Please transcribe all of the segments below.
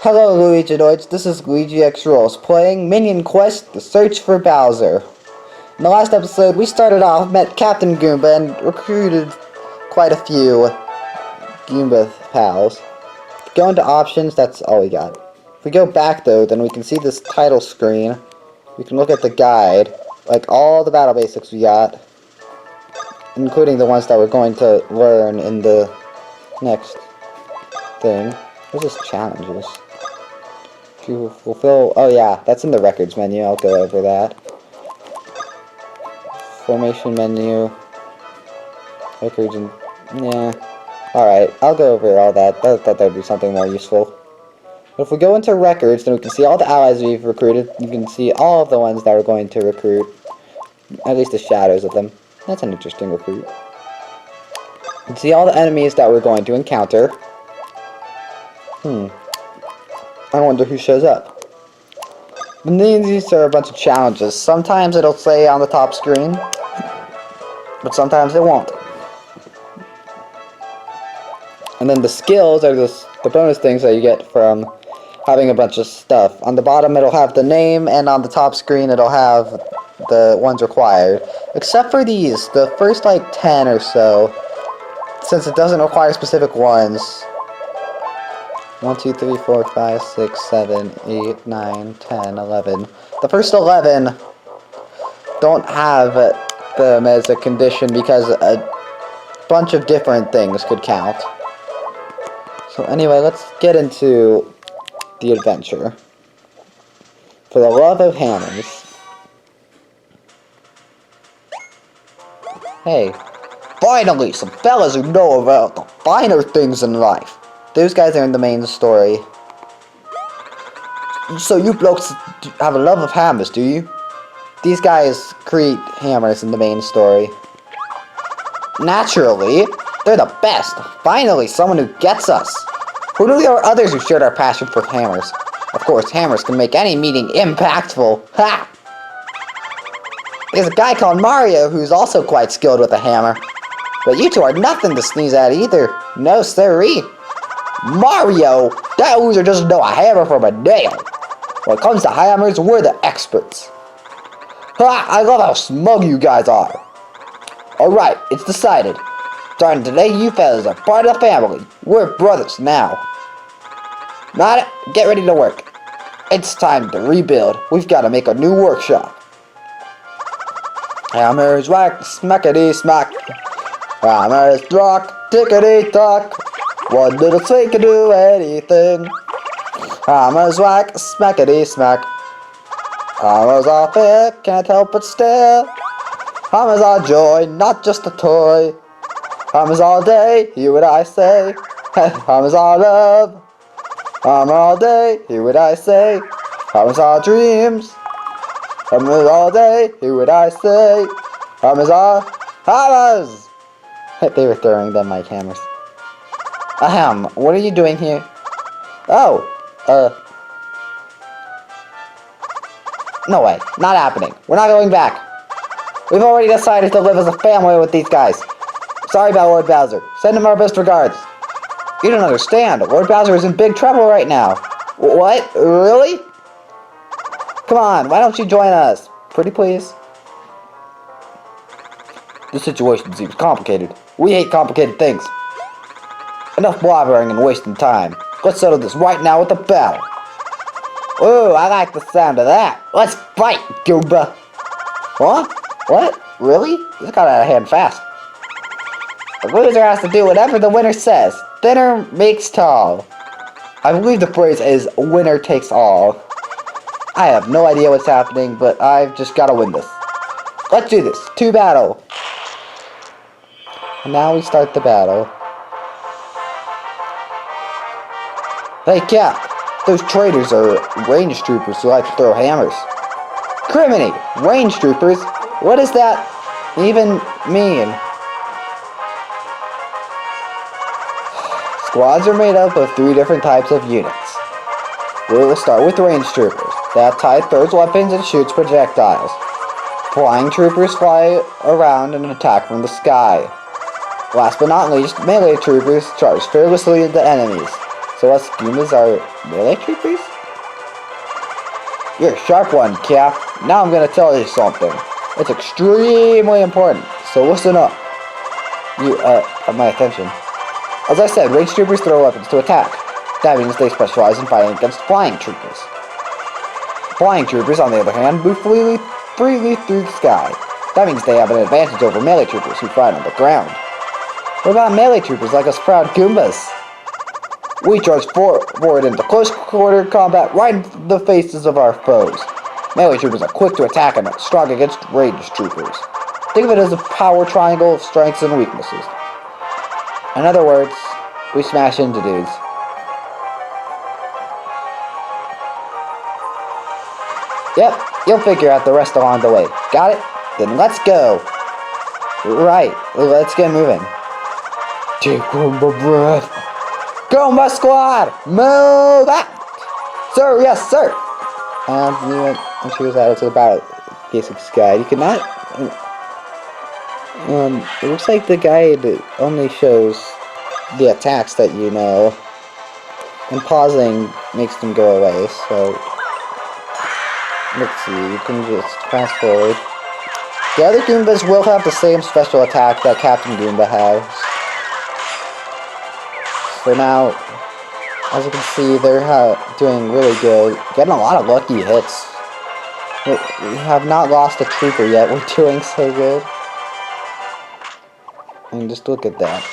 Hello Luiginoids, this is LuigiXRules playing Minion Quest, The Search for Bowser. In the last episode, we started off, met Captain Goomba, and recruited quite a few Goomba pals. If we go into options, that's all we got. If we go back though, then we can see this title screen. We can look at the guide, like all the battle basics we got, including the ones that we're going to learn in the next thing. What's this challenges? To fulfill, oh yeah, that's in the records menu, I'll go over that. Formation menu, records and, yeah, alright, I'll go over all that. I thought that would be something more useful. But if we go into records, then we can see all the allies we've recruited. You can see all of the ones that we're going to recruit, at least the shadows of them. That's an interesting recruit. You can see all the enemies that we're going to encounter. I wonder who shows up. And these are a bunch of challenges. Sometimes it'll say on the top screen, but sometimes it won't. And then the skills are the bonus things that you get from having a bunch of stuff. On the bottom it'll have the name, and on the top screen it'll have the ones required. Except for these, the first like 10 or so, since it doesn't require specific ones. 1, 2, 3, 4, 5, 6, 7, 8, 9, 10, 11. The first 11 don't have them as a condition because a bunch of different things could count. So anyway, let's get into the adventure. For the love of hammers. Hey, finally, some fellas who know about the finer things in life. Those guys are in the main story. So you blokes have a love of hammers, do you? These guys create hammers in the main story. Naturally, they're the best. Finally, someone who gets us. Who knew there were others who shared our passion for hammers? Of course, hammers can make any meeting impactful. Ha! There's a guy called Mario who's also quite skilled with a hammer. But you two are nothing to sneeze at either. No siree. Mario, that loser doesn't know a hammer from a nail. When it comes to hammers, we're the experts. Ha! I love how smug you guys are. Alright, it's decided. Starting today, you fellas are part of the family. We're brothers now. Not get ready to work. It's time to rebuild. We've got to make a new workshop. Hammers whack, smackety smack. Hammers rock, tickety tock. One little swing can do anything. Hammers whack, smackety smack. Hammers are fair, can't help but stare. Hammers are joy, not just a toy. Hammers all day, hear what I say. Hammers are love. Hammer all day, hear what I say. Hammers are dreams. Hammers all day, hear what I say. Hammers are hammers. They were throwing them like hammers. Ahem, what are you doing here? Oh, no way, not happening. We're not going back. We've already decided to live as a family with these guys. Sorry about Lord Bowser. Send him our best regards. You don't understand. Lord Bowser is in big trouble right now. What? Really? Come on, why don't you join us? Pretty please. This situation seems complicated. We hate complicated things. Enough blabbering and wasting time. Let's settle this right now with a battle. Ooh, I like the sound of that. Let's fight, Goomba. Huh? What? Really? This got out of hand fast. The loser has to do whatever the winner says. Thinner makes tall. I believe the phrase is winner takes all. I have no idea what's happening, but I've just got to win this. Let's do this. To battle. And now we start the battle. Hey Cap, those traitors are range troopers who like to throw hammers. Criminy! Range troopers? What does that even mean? Squads are made up of 3 different types of units. We will start with range troopers. That type throws weapons and shoots projectiles. Flying troopers fly around and attack from the sky. Last but not least, melee troopers charge fearlessly into enemies. So us Goombas are melee troopers? You're a sharp one, Cap. Now I'm gonna tell you something. It's extremely important, so listen up. You, have my attention. As I said, ranged troopers throw weapons to attack. That means they specialize in fighting against flying troopers. Flying troopers, on the other hand, move freely through the sky. That means they have an advantage over melee troopers who fight on the ground. What about melee troopers like us proud Goombas? We charge forward into close quarter combat right in the faces of our foes. Melee troopers are quick to attack and strong against ranged troopers. Think of it as a power triangle of strengths and weaknesses. In other words, we smash into dudes. Yep, you'll figure out the rest along the way. Got it? Then let's go. Right, let's get moving. Take one more breath. Goomba Squad, move out! Sir, yes, sir! And she was added to the battle basics guide. You cannot. It looks like the guide only shows the attacks that you know, and pausing makes them go away. So let's see. You can just fast forward. The other Goombas will have the same special attack that Captain Goomba has. So now, as you can see, they're doing really good. Getting a lot of lucky hits. We have not lost a trooper yet. We're doing so good. And just look at that.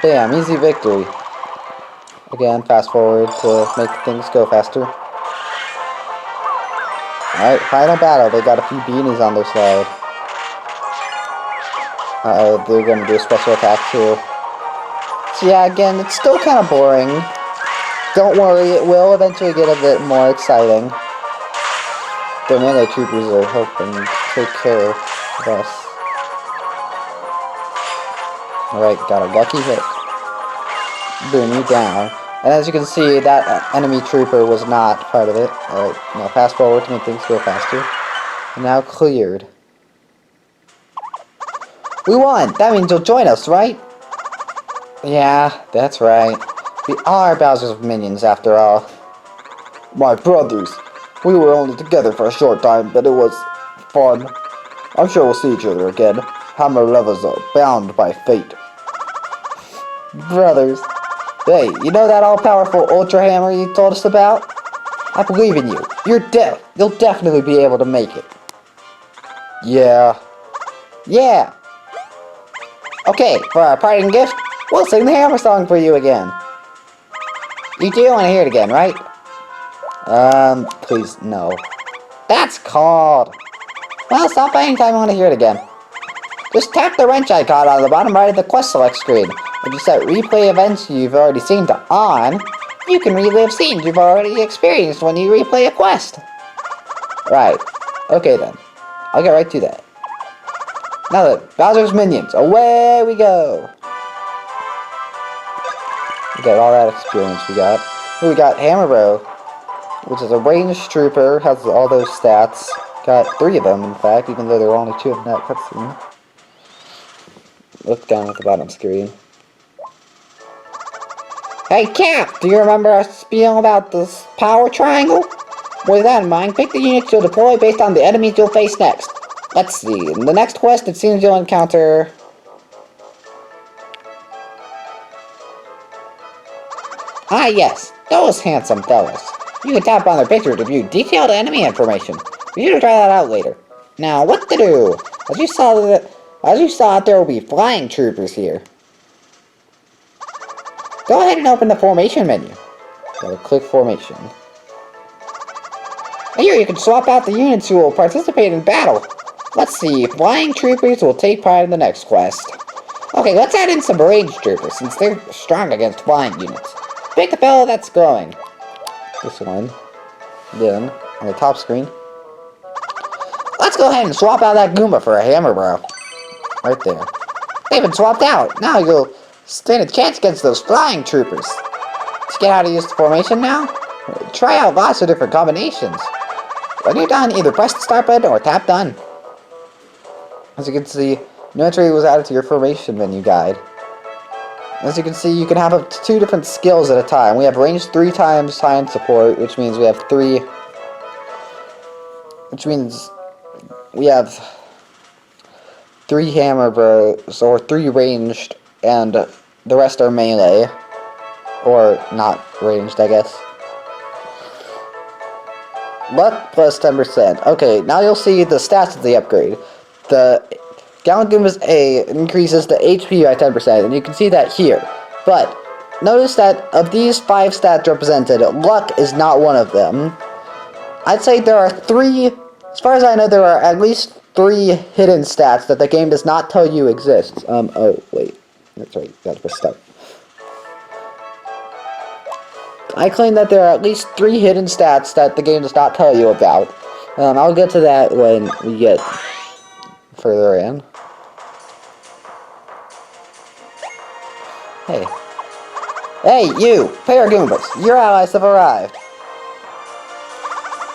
Bam, easy victory. Again, fast forward to make things go faster. Alright, final battle. They got a few beanies on their side. They're gonna do a special attack too. So yeah, again, it's still kind of boring. Don't worry, it will eventually get a bit more exciting. The melee troopers are helping take care of us. Alright, got a lucky hit. Boom, you down. And as you can see, that enemy trooper was not part of it. Alright, now fast forward to make things go faster. And now cleared. We won! That means you'll join us, right? Yeah, that's right. We are Bowser's minions, after all. My brothers. We were only together for a short time, but it was fun. I'm sure we'll see each other again. Hammer lovers are bound by fate. Brothers. Hey, you know that all-powerful Ultra Hammer you told us about? I believe in you. You'll definitely be able to make it. Yeah. Yeah. Okay, for our parting gift, we'll sing the Hammer song for you again. You do want to hear it again, right? Please, no. That's called. Well, stop by anytime you want to hear it again. Just tap the wrench icon on the bottom right of the quest select screen. If you set replay events you've already seen to on, you can relive scenes you've already experienced when you replay a quest. Right. Okay then. I'll get right to that. Now then, Bowser's Minions, away we go! We got all that experience we got. We got Hammer Bro, which is a ranged trooper, has all those stats. Got 3 of them, in fact, even though there were only 2 in that cutscene. Look down at the bottom screen. Hey Cap, do you remember our spiel about this power triangle? With that in mind, pick the units you'll deploy based on the enemies you'll face next. Let's see, in the next quest it seems you'll encounter... Ah yes, those handsome fellas. You can tap on their picture to view detailed enemy information. Be sure to try that out later. Now, what to do? As you saw, there will be flying troopers here. Go ahead and open the formation menu. So click formation. Here you can swap out the units who will participate in battle. Let's see, flying troopers will take part in the next quest. Okay, let's add in some ranged troopers since they're strong against flying units. Pick the fellow that's going. This one. Then, on the top screen. Let's go ahead and swap out that Goomba for a Hammer Bro. Right there. They've been swapped out. Now you'll stand a chance against those flying troopers. Let's get how to use the formation now. Try out lots of different combinations. When you're done, either press the start button or tap done. As you can see, new entry was added to your formation menu guide. As you can see, you can have up to 2 different skills at a time. We have range 3 times science support, which means we have 3... Which means we have 3 hammer bros, or 3 ranged, and the rest are melee. Or not ranged, I guess. Luck plus 10%. Okay, now you'll see the stats of the upgrade. The Gallant Goombas A increases the HP by 10%, and you can see that here. But, notice that of these 5 stats represented, luck is not one of them. I'd say there are 3, as far as I know, there are at least 3 hidden stats that the game does not tell you exist. Oh, wait. That's right, gotta press start. I claim that there are at least 3 hidden stats that the game does not tell you about. I'll get to that when we get further in. Hey. Hey, you! Pair Goombas! Your allies have arrived!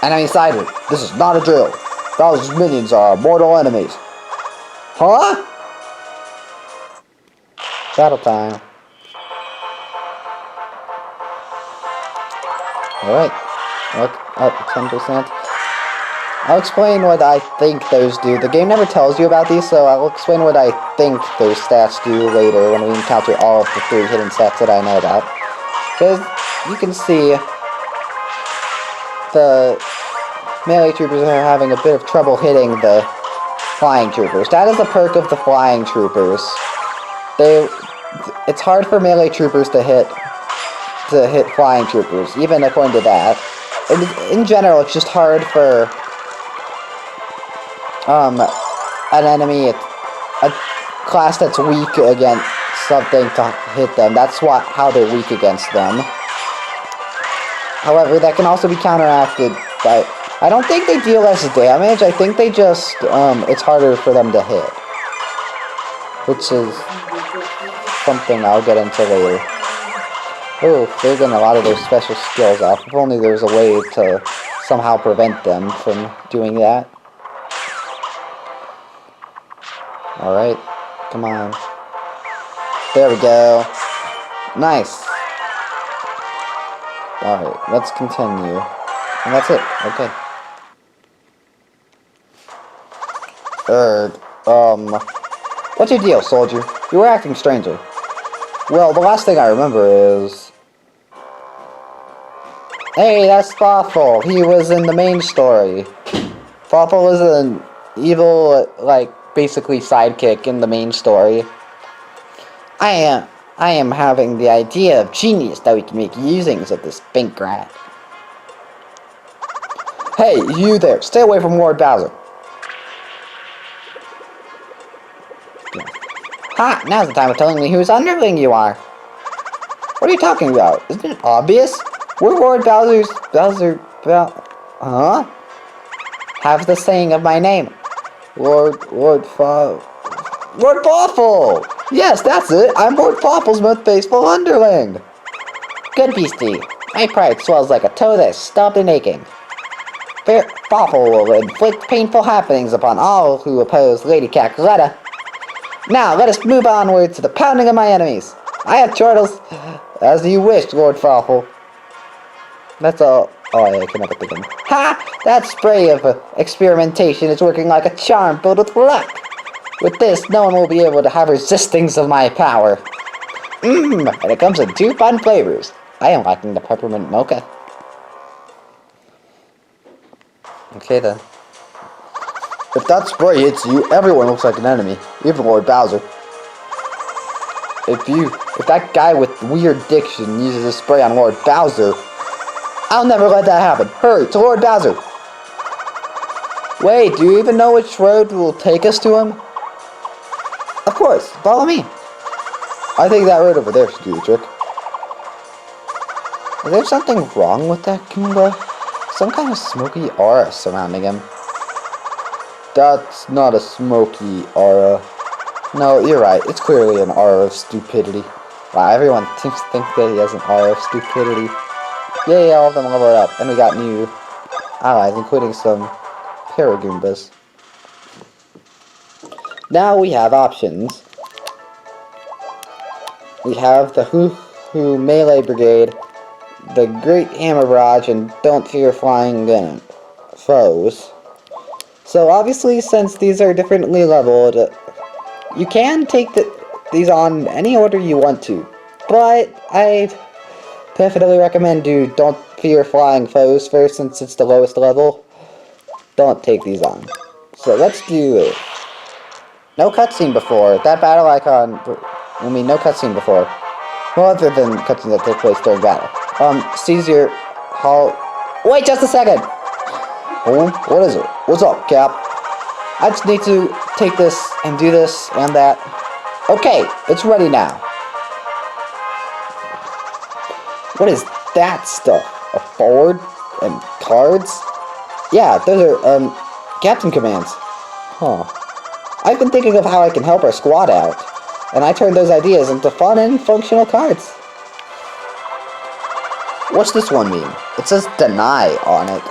Enemy sighted! This is not a drill! Bowser's minions are our mortal enemies! Huh? Battle time. Alright. Look up 10%. I'll explain what I think those do. The game never tells you about these, so I'll explain what I think those stats do later when we encounter all of the 3 hidden stats that I know about. Because you can see the melee troopers are having a bit of trouble hitting the flying troopers. That is the perk of the flying troopers. It's hard for melee troopers to hit flying troopers, even according to that. In general, it's just hard for an enemy, a class that's weak against something to hit them. That's how they're weak against them. However, that can also be counteracted by... I don't think they deal less damage, I think they just, it's harder for them to hit. Which is something I'll get into later. Oh, they're getting a lot of their special skills off. If only there was a way to somehow prevent them from doing that. Alright, come on. There we go. Nice. Alright, let's continue. And that's it. Okay. What's your deal, soldier? You were acting strangely. Well, the last thing I remember is... Hey, that's Fawful. He was in the main story. Fawful is an evil, like, basically sidekick in the main story. I am having the idea of genius that we can make usings of this pink rat. Hey, you there! Stay away from Lord Bowser. Yeah. Ha! Now's the time of telling me whose underling you are. What are you talking about? Isn't it obvious? We're Lord Huh? Have the saying of my name. Lord Fawful! Yes, that's it! I'm Lord Fawful's most faithful underling! Good beastie. My pride swells like a toe that is stopped and aching. Fawful will inflict painful happenings upon all who oppose Lady Cackletta. Now, let us move onward to the pounding of my enemies. I have chortles. As you wish, Lord Fawful. That's all I can ever think of. Ha! That spray of experimentation is working like a charm filled with luck. With this, no one will be able to have resistings of my power. And it comes in 2 fun flavors. I am liking the peppermint mocha. Okay then. If that spray hits you, everyone looks like an enemy, even Lord Bowser. If that guy with weird diction uses a spray on Lord Bowser, I'll never let that happen. Hurry, to Lord Bowser! Wait, do you even know which road will take us to him? Of course, follow me. I think that road over there should do the trick. Is there something wrong with that Goomba? Some kind of smoky aura surrounding him. That's not a smoky aura. No, you're right. It's clearly an aura of stupidity. Wow, everyone seems to think that he has an aura of stupidity. Yay, all of them leveled up. And we got new allies, including some Paragoombas. Now we have options. We have the Hoo Melee Brigade, the Great Hammer Barrage, and Don't Fear Flying Foes. So obviously, since these are differently leveled, you can take these on any order you want to. But I definitely recommend do Don't Fear Flying Foes first, since it's the lowest level. Don't take these on. So let's do it. No cutscene before. That battle icon... I mean, no cutscene before. Well, other than cutscenes that take place during battle. Seize your... Wait just a second! Oh, what is it? What's up, Cap? I just need to take this and do this and that. Okay, it's ready now. What is that stuff? A board? And cards? Yeah, those are, captain commands. Huh. I've been thinking of how I can help our squad out, and I turned those ideas into fun and functional cards. What's this one mean? It says deny on it.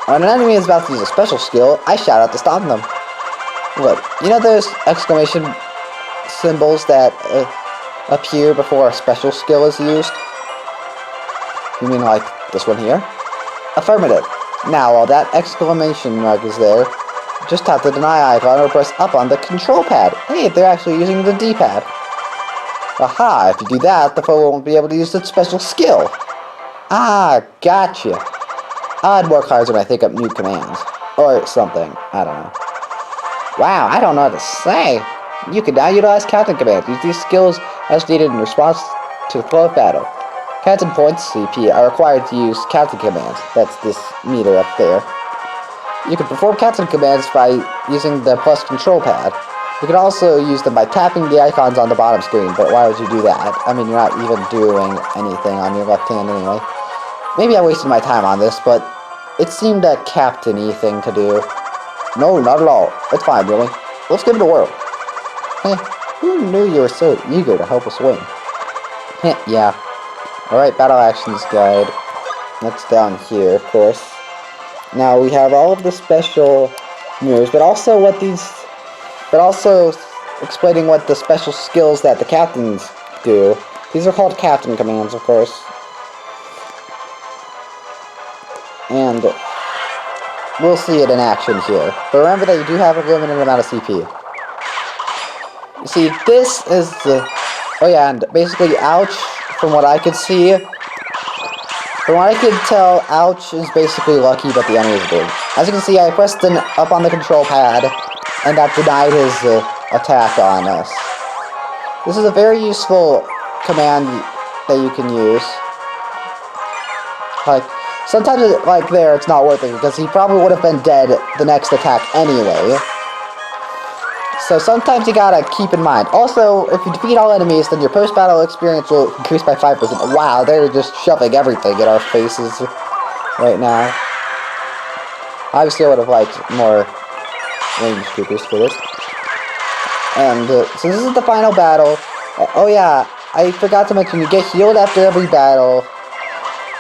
When an enemy is about to use a special skill, I shout out to stop them. Look, you know those exclamation symbols that appear before a special skill is used? You mean like this one here? Affirmative. Now, while that exclamation mark is there, just tap the deny icon or press up on the control pad. Hey, they're actually using the D-pad. Aha, if you do that, the foe won't be able to use its special skill. Ah, gotcha. I'll add more cards when I think up new commands. Or something. I don't know. Wow, I don't know what to say. You can now utilize captain commands. Use these skills as needed in response to the flow of battle. Captain points, CP, are required to use captain commands. That's this meter up there. You can perform captain commands by using the plus control pad. You can also use them by tapping the icons on the bottom screen, but why would you do that? I mean, you're not even doing anything on your left hand anyway. Maybe I wasted my time on this, but it seemed a captain-y thing to do. No, not at all. It's fine, really. Let's give it a whirl. Heh, who knew you were so eager to help us win? Heh, yeah. Alright, Battle Actions Guide. That's down here, of course. Now, we have all of the special moves, but also explaining what the special skills that the captains do. These are called captain commands, of course. And we'll see it in action here. But remember that you do have a limited amount of CP. You see, this is the... Oh yeah, and basically, ouch, from what I could see... From what I could tell, ouch is basically lucky, but the enemy is big. As you can see, I pressed up on the control pad, and that denied his attack on us. This is a very useful command that you can use. Like, sometimes, like there, it's not worth it, because he probably would have been dead the next attack anyway. So sometimes you gotta keep in mind. Also, if you defeat all enemies, then your post-battle experience will increase by 5%. Wow, they're just shoving everything in our faces right now. Obviously, I would have liked more range troopers for this. And so this is the final battle. Oh yeah, I forgot to mention, you get healed after every battle.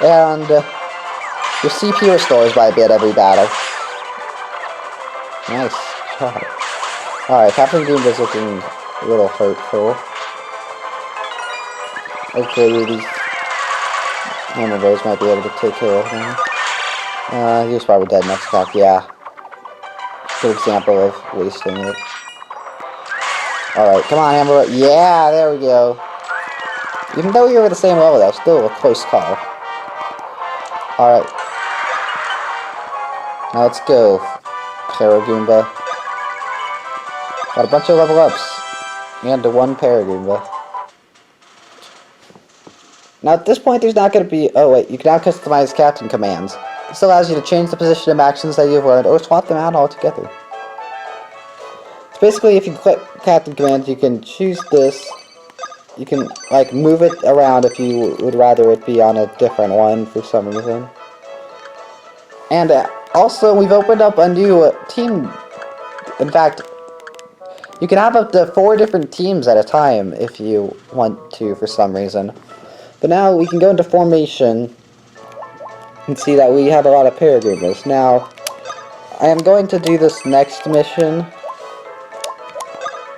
And your CP restores by a bit every battle. Nice job. Alright, Captain Goomba's looking a little hurtful. Hopefully these hammer bows might be able to take care of him. He was probably dead next attack, yeah. Good example of wasting it. Alright, come on, hammer bow. Yeah, there we go. Even though you were the same level, that was still a close call. Alright. Now let's go, Paragoomba. Got a bunch of level ups. And one Paragoomba. Now at this point there's not going to be... Oh wait, you can now customize captain commands. This allows you to change the position of actions that you've learned, or swap them out altogether. So basically, if you click captain commands, you can choose this. You can, like, move it around if you would rather it be on a different one for some reason. And also, we've opened up a new team. In fact, you can have up to 4 different teams at a time if you want to for some reason. But now we can go into formation and see that we have a lot of Paragoombas. Now, I am going to do this next mission.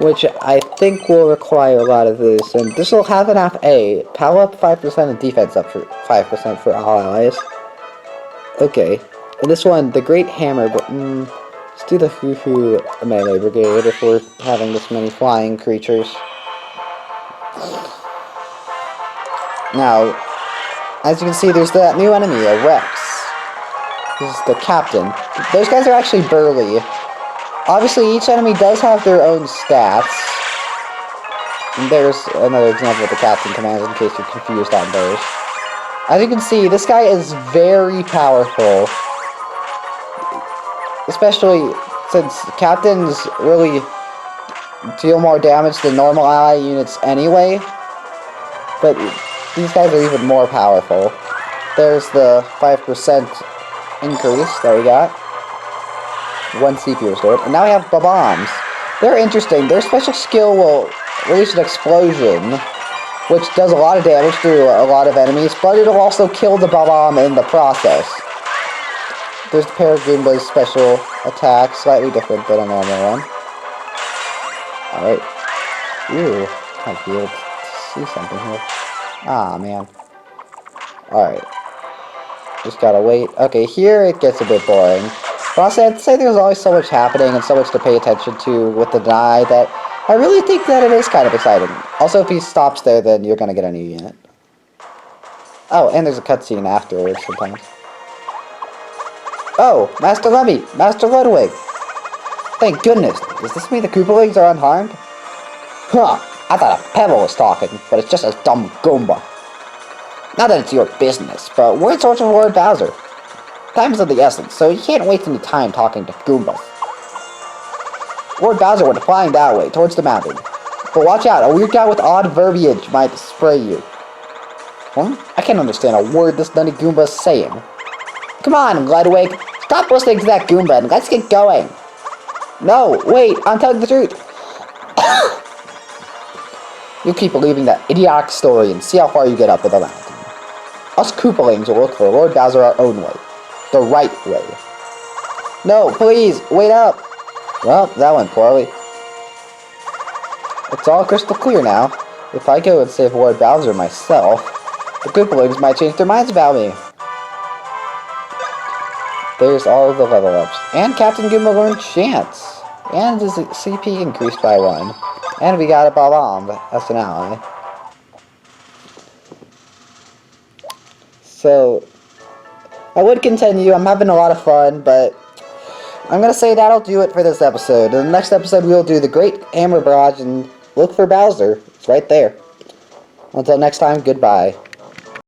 which I think will require a lot of this, and this will have enough A. Power up 5% and defense up for 5% for all allies. Okay, and this one, the Great Hammer, but let's do the Hoo-Hoo Melee Brigade if we're having this many flying creatures. Now, as you can see, there's that new enemy, a Rex. This is the captain. Those guys are actually burly. Obviously, each enemy does have their own stats. And there's another example of the captain commands in case you're confused on those. As you can see, this guy is very powerful. Especially since captains really deal more damage than normal ally units anyway. But these guys are even more powerful. There's the 5% increase that we got. 1 CP restored. And now we have bombs. They're interesting. Their special skill will release an explosion, which does a lot of damage to a lot of enemies, but it'll also kill the bomb in the process. There's the Paragoomba's special attack, slightly different than a normal one. Alright. Ew. Might be able to see something here. Ah, man. Alright. Just gotta wait. Okay, here it gets a bit boring. But also, I'd say there's always so much happening and so much to pay attention to with the deny that I really think that it is kind of exciting. Also, if he stops there, then you're gonna get a new unit. Oh, and there's a cutscene afterwards sometimes. Oh, Master Lemmy! Master Ludwig! Thank goodness! Does this mean the Koopalings are unharmed? Huh! I thought a pebble was talking, but it's just a dumb Goomba. Not that it's your business, but we're in search of Lord Bowser. Time is of the essence, so you can't waste any time talking to Goombas. Lord Bowser went flying that way, towards the mountain. But watch out, a weird guy with odd verbiage might spray you. I can't understand a word this nutty Goomba is saying. Come on, Ludwig, stop listening to that Goomba and let's get going. No, wait, I'm telling the truth. You keep believing that idiotic story and see how far you get up with the mountain. Us Koopalings will look for Lord Bowser our own way. The right way. No, please, wait up! Well, that went poorly. It's all crystal clear now. If I go and save Lord Bowser myself, the Koopalings might change their minds about me. There's all of the level ups. And Captain Goomba learned Chance. And his CP increased by 1. And we got a Bomb as an ally. So, I would continue. I'm having a lot of fun, but I'm going to say that'll do it for this episode. In the next episode, we'll do the Great Hammer Barrage and look for Bowser. It's right there. Until next time, goodbye.